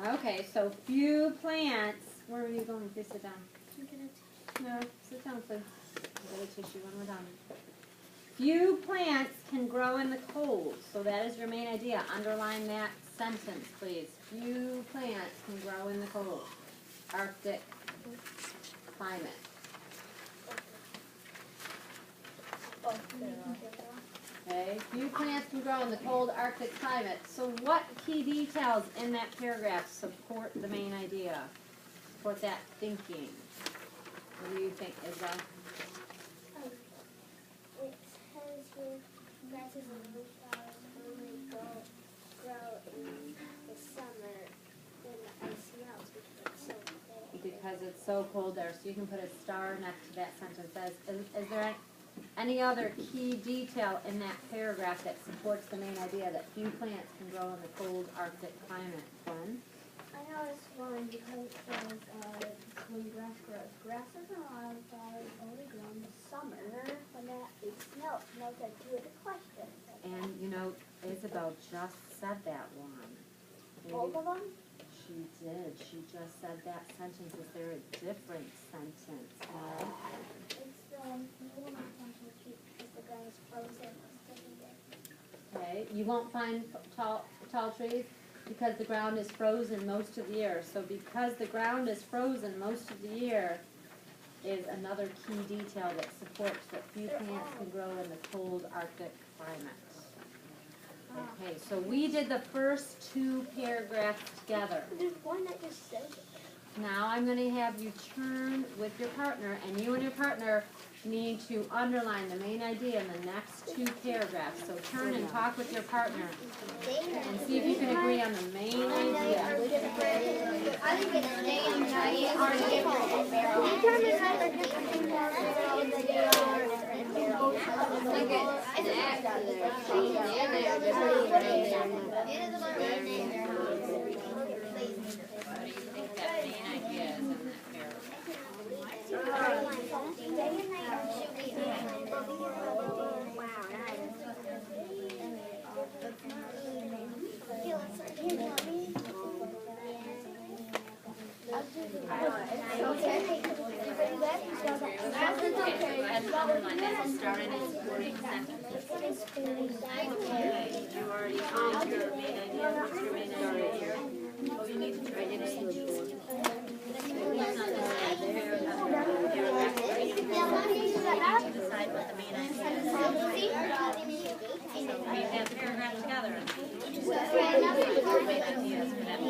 Okay, so few plants. Where are you going? Please sit down. No, sit down, please. I'll get a tissue when we're done. Few plants can grow in the cold. So that is your main idea. Underline that sentence, please. Few plants can grow in the cold. Arctic climate. Okay, few plants can grow in the cold Arctic climate. So what key details in that paragraph support the main idea? Support that thinking? What do you think, Isabel? It says here grasses and wildflowers only grow in the summer when the ice melts because it's so cold. Because it's so cold there. So you can put a star next to that sentence. Is there any other key detail in that paragraph that supports the main idea that few plants can grow in the cold Arctic climate? Glenn? I know it's one because it says when grass grows. Grasses and wildflowers only grow in the summer when the ice melts. Note that two of the questions. And you know, Isabel just said that one. Both of them? She did. She just said that sentence. Is there a different sentence? It's the one because the ground is frozen most of the year. Okay, you won't find tall trees because the ground is frozen most of the year. So because the ground is frozen most of the year is another key detail that supports that few plants can grow in the cold Arctic climate. Okay, so we did the first two paragraphs together. There's one that just says it. Now I'm going to have you turn with your partner, and you and your partner need to underline the main idea in the next two paragraphs. So turn and talk with your partner and see if you can agree on the main idea. I think it's day and night are different. Started in supporting sentences. Okay, you already found your main idea. What's your main idea here? Oh, you need to try to decide what the main idea is. So read that paragraph together. Main ideas for that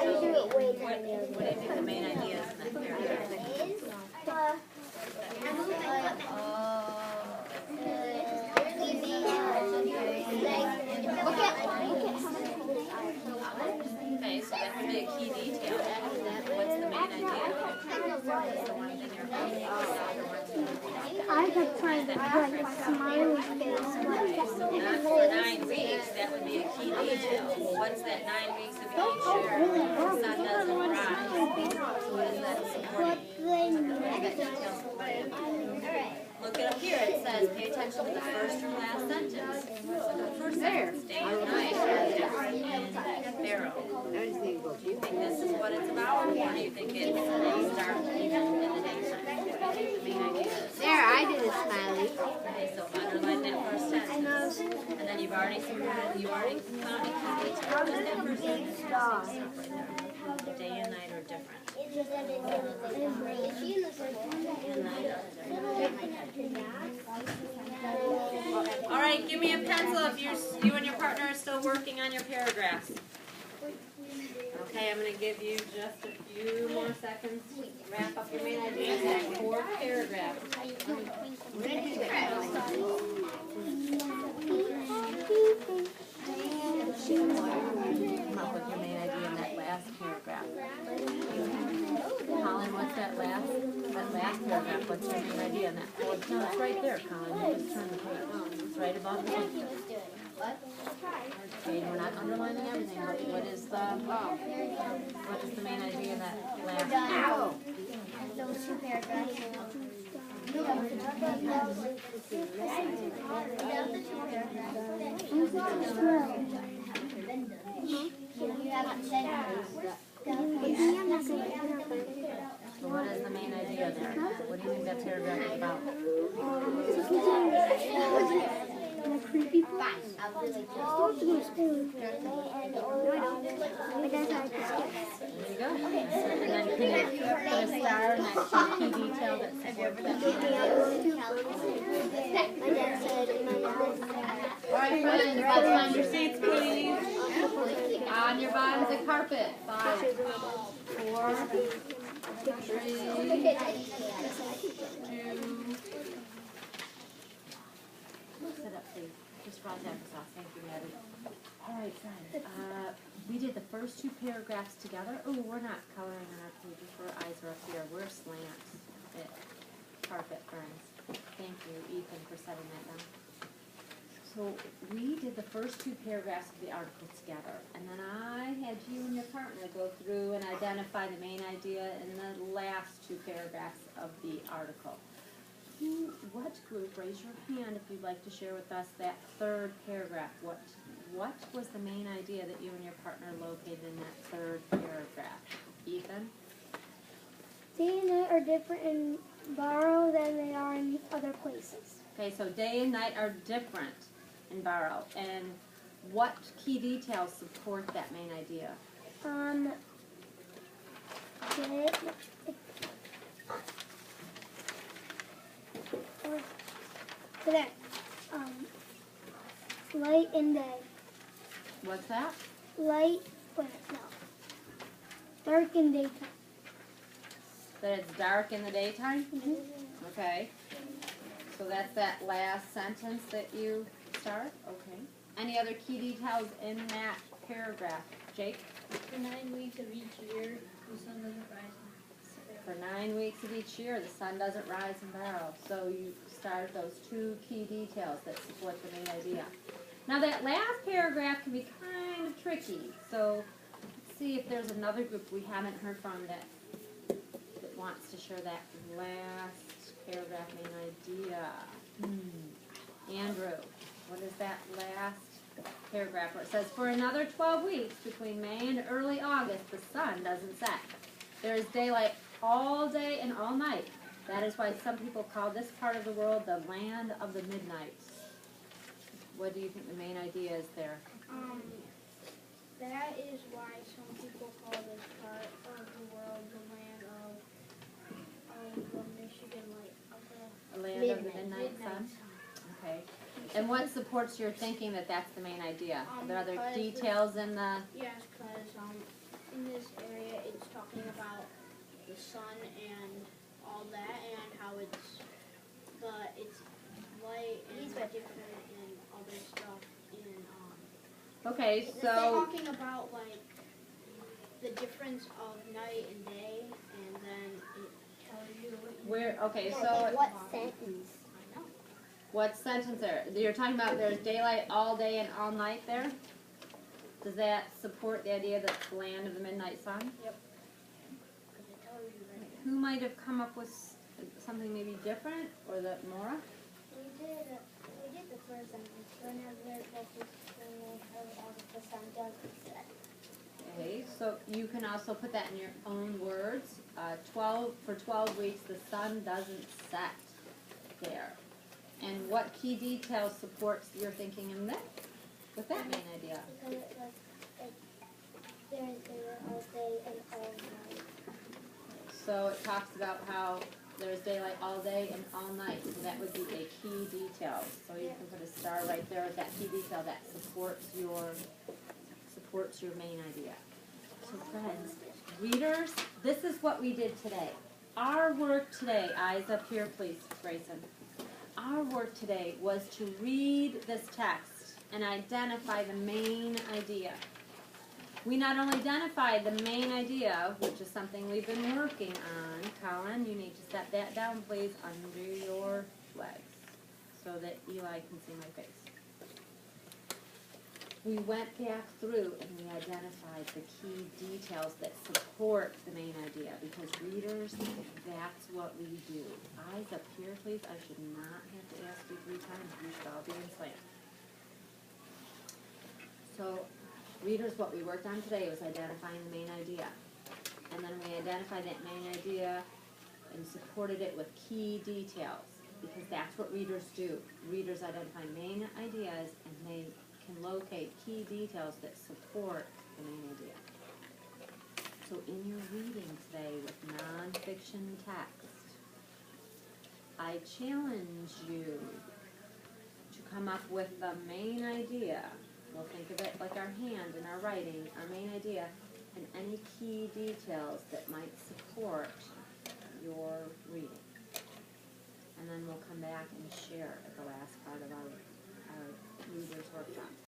What do you think the main idea is in that paragraph? Okay, so that would be a key detail. What's the main idea? What's the one thing you're focusing on? I could try the smiley face one. Not for 9 weeks, that would be a key detail. What's that 9 weeks of each year? The sun doesn't rise. So what is that supporting? What is that detail supporting? Look it up here. It says, pay attention to the first and last sentence. The first sentence, day and night are different in Pharaoh. Do you think this is what it's about, or do you think it's start even in the daytime? What do you think the main idea is? There, I did a smiley. Okay, so underline that first sentence. And then you've already supported, you already found a key detail. What is that first sentence? Stop right there. Day and night are different. All right, give me a pencil if you and your partner are still working on your paragraphs. Okay, I'm going to give you just a few more seconds to wrap up your main ideas in 4 paragraphs. Come up with your main idea in that last paragraph. Colin, what's that last paragraph? What's your main idea in that? Well, no, it's right there, Colin. You just turn the page. It's right above the picture. What? not underlining everything, but what is the main idea of that last? Those two paragraphs. You haven't said So what is the main idea there? What do you think that paragraph is about? There you go. And then can you put a star next to key detail that supports that? Alright friends, let's find your seats please. On your bottoms of carpet. 5, 4, 3, 2. Sit up please. Just raw applesauce. Thank you, Maddie. Alright friends, we did the first 2 paragraphs together. Oh, we're not coloring on our pages. Our eyes are up here. We're slants. Carpet friends. Thank you, Ethan, for setting that down. So we did the first 2 paragraphs of the article together, and then I had you and your partner go through and identify the main idea in the last 2 paragraphs of the article. What group, raise your hand if you'd like to share with us that 3rd paragraph. What was the main idea that you and your partner located in that 3rd paragraph? Ethan? Day and night are different in Barrow than they are in other places. Okay, so day and night are different in Barrow. And what key details support that main idea? Today, light and day. What's that? Dark and daytime. That it's dark in the daytime? Okay. So that's that last sentence that you start? Okay. Any other key details in that paragraph? Jake? For 9 weeks of each year, the sun doesn't rise. For 9 weeks of each year, the sun doesn't rise in Barrow. So you start those 2 key details that support the main idea. Now that last paragraph can be kind of tricky. So let's see if there's another group we haven't heard from that wants to share that last paragraph main idea. Andrew, what is that last paragraph where it says, for another 12 weeks between May and early August, the sun doesn't set. There is daylight all day and all night. That is why some people call this part of the world the land of the midnight. What do you think the main idea is there? That is why some people call this part of the world the land of the Michigan light, of The land of the midnight sun? Okay. And what supports your thinking that that's the main idea? Are there other details in the... Yes, because in this area it's talking about the sun and all that, and how it's light and different and other stuff. Okay, They're so... talking about like the difference of night and day, and then it tells you Okay, so... what sentence. I know. What sentence there? You're talking about there's daylight all day and all night there? Does that support the idea that it's the land of the midnight sun? Yep. Because it tells you right. Who might have come up with something maybe different? Or that Maura? We did the first sentence. Whenever the sun doesn't set. Okay, so you can also put that in your own words. 12 weeks, the sun doesn't set there. And what key details supports your thinking in that? With that main idea? Because it was there's daylight all day and all night. So it talks about how there's daylight all day and all night. So that would be a key detail. So you can put a star right there with that key detail that supports your main idea. So friends, readers, this is what we did today. Our work today, eyes up here please, Grayson. Our work today was to read this text and identify the main idea. We not only identified the main idea, which is something we've been working on. Colin, you need to set that down, please, under your legs so that Eli can see my face. we went back through and we identified the key details that support the main idea, because readers, that's what we do. Eyes up here, please, I should not have to ask you 3 times, you should all be in sync. So, readers, what we worked on today was identifying the main idea. And then we identified that main idea and supported it with key details, because that's what readers do. Readers identify main ideas and they can locate key details that support the main idea. So in your reading today with nonfiction text, I challenge you to come up with the main idea. We'll think of it like our hand in our writing, our main idea, and any key details that might support your reading. And then we'll come back and share at the last part of our readers workshop.